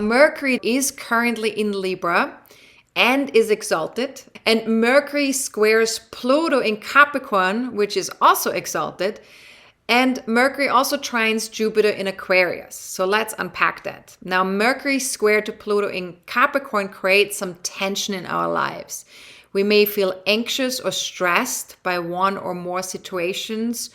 Mercury is currently in Libra and is exalted. And Mercury squares Pluto in Capricorn, which is also exalted. And Mercury also trines Jupiter in Aquarius. So let's unpack that. Now, Mercury squared to Pluto in Capricorn creates some tension in our lives. We may feel anxious or stressed by one or more situations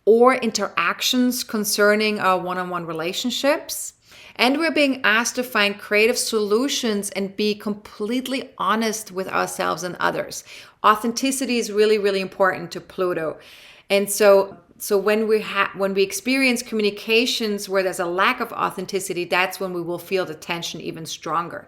or interactions concerning our one-on-one relationships. And we're being asked to find creative solutions and be completely honest with ourselves and others. Authenticity is really, really important to Pluto. And so when we experience communications where there's a lack of authenticity, that's when we will feel the tension even stronger.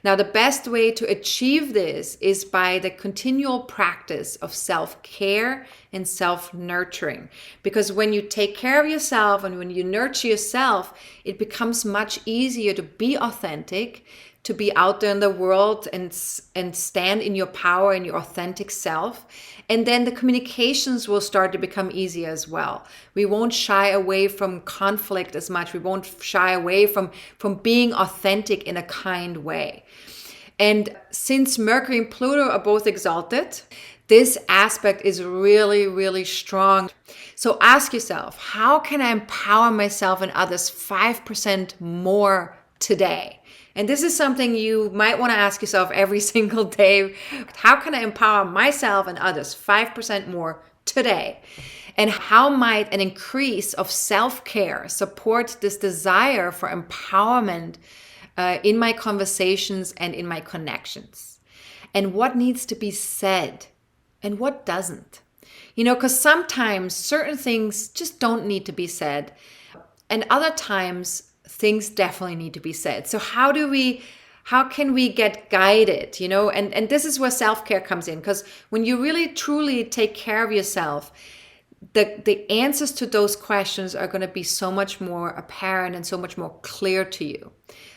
Now, the best way to achieve this is by the continual practice of self-care and self-nurturing. Because when you take care of yourself and when you nurture yourself, it becomes much easier to be authentic, to be out there in the world and stand in your power and your authentic self. And then the communications will start to become easier as well. We won't shy away from conflict as much. We won't shy away from being authentic in a kind way. And since Mercury and Pluto are both exalted, this aspect is really, really strong. So ask yourself, how can I empower myself and others 5% more today? And this is something you might want to ask yourself every single day. How can I empower myself and others 5% more today? And how might an increase of self-care support this desire for empowerment in my conversations and in my connections? And what needs to be said and what doesn't? Because sometimes certain things just don't need to be said. And other times, things definitely need to be said. So how can we get guided, and this is where self-care comes in, because when you really truly take care of yourself, the answers to those questions are going to be so much more apparent and so much more clear to you.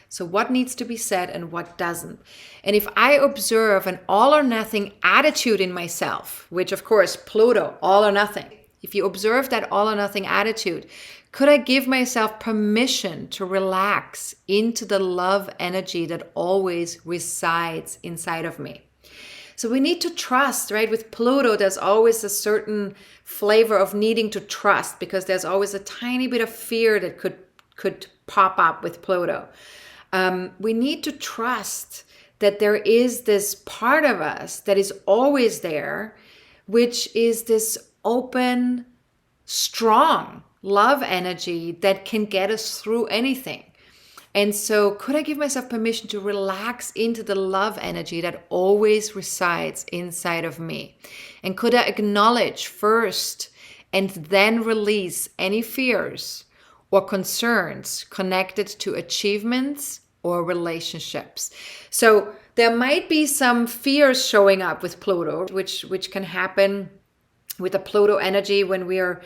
So what needs to be said and what doesn't? And if I observe an all or nothing attitude in myself, which of course, Pluto, all or nothing, if you observe that all or nothing attitude, could I give myself permission to relax into the love energy that always resides inside of me? So we need to trust, right? With Pluto, there's always a certain flavor of needing to trust because there's always a tiny bit of fear that could pop up with Pluto. We need to trust that there is this part of us that is always there, which is this open, strong love energy that can get us through anything. And so could I give myself permission to relax into the love energy that always resides inside of me? And could I acknowledge first and then release any fears or concerns connected to achievements or relationships? So there might be some fears showing up with Pluto, which can happen with the Pluto energy when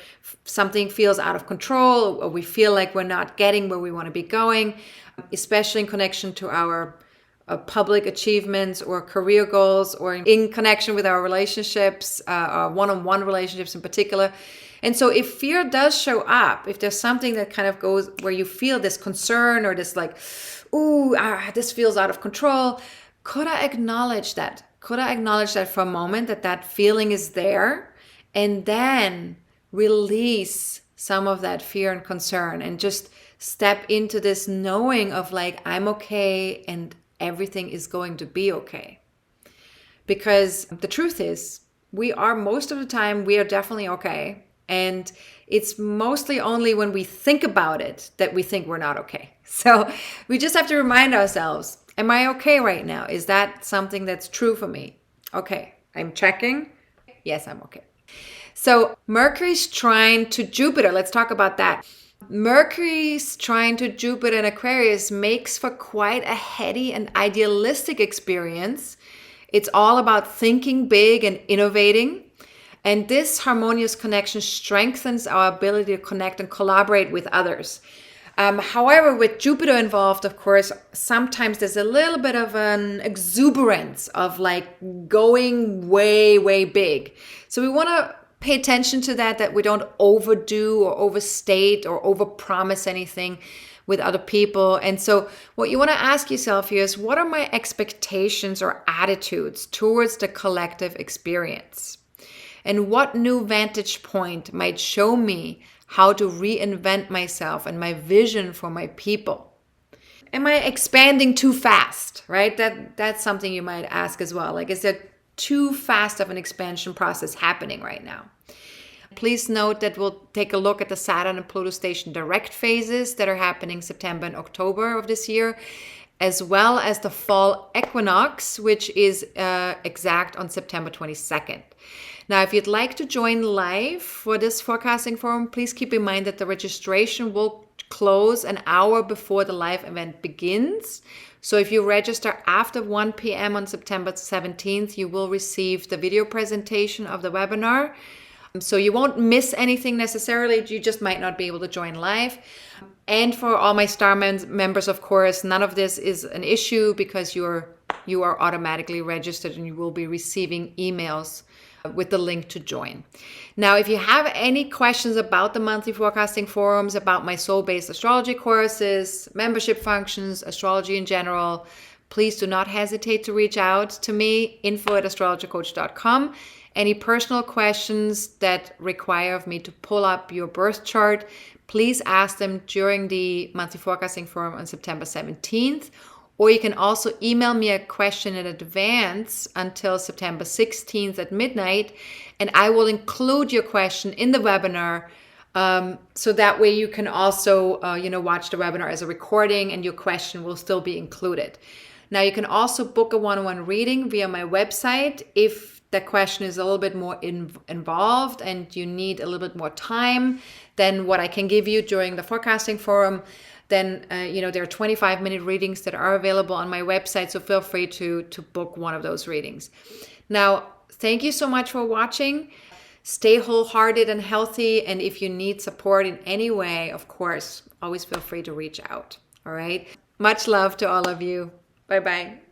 something feels out of control or we feel like we're not getting where we want to be going, especially in connection to our public achievements or career goals or in connection with our relationships, our one-on-one relationships in particular. And so if fear does show up, if there's something that kind of goes where you feel this concern or this like, this feels out of control, could I acknowledge that? Could I acknowledge that for a moment, that feeling is there? And then release some of that fear and concern and just step into this knowing of like, I'm okay and everything is going to be okay. Because the truth is, most of the time, we are definitely okay. And it's mostly only when we think about it that we think we're not okay. So we just have to remind ourselves, am I okay right now? Is that something that's true for me? Okay, I'm checking. Yes, I'm okay. So Mercury's trine to Jupiter, let's talk about that. Mercury's trine to Jupiter in Aquarius makes for quite a heady and idealistic experience. It's all about thinking big and innovating. And this harmonious connection strengthens our ability to connect and collaborate with others. However, with Jupiter involved, of course, sometimes there's a little bit of an exuberance of like going way, way big. So we want to pay attention to that we don't overdo or overstate or overpromise anything. with other people. And so what you want to ask yourself here is, what are my expectations or attitudes towards the collective experience? And what new vantage point might show me how to reinvent myself and my vision for my people? Am I expanding too fast, right? That's something you might ask as well. Like, is there too fast of an expansion process happening right now? Please note that we'll take a look at the Saturn and Pluto station direct phases that are happening September and October of this year, as well as the fall equinox, which is exact on September 22nd. Now, if you'd like to join live for this forecasting forum, please keep in mind that the registration will close an hour before the live event begins. So if you register after 1 p.m. on September 17th, you will receive the video presentation of the webinar. So you won't miss anything necessarily. You just might not be able to join live. And for all my star members, of course, none of this is an issue because you are automatically registered and you will be receiving emails with the link to join. Now, if you have any questions about the monthly forecasting forums, about my soul-based astrology courses, membership functions, astrology in general, please do not hesitate to reach out to me, info@astrologercoach.com. Any personal questions that require of me to pull up your birth chart, please ask them during the monthly forecasting forum on September 17th. Or you can also email me a question in advance until September 16th at midnight, and I will include your question in the webinar. So that way you can also, watch the webinar as a recording, and your question will still be included. Now, you can also book a one-on-one reading via my website if the question is a little bit more involved and you need a little bit more time than what I can give you during the forecasting forum. Then, there are 25-minute readings that are available on my website. So feel free to book one of those readings. Now, thank you so much for watching. Stay wholehearted and healthy. And if you need support in any way, of course, always feel free to reach out. All right. Much love to all of you. Bye-bye.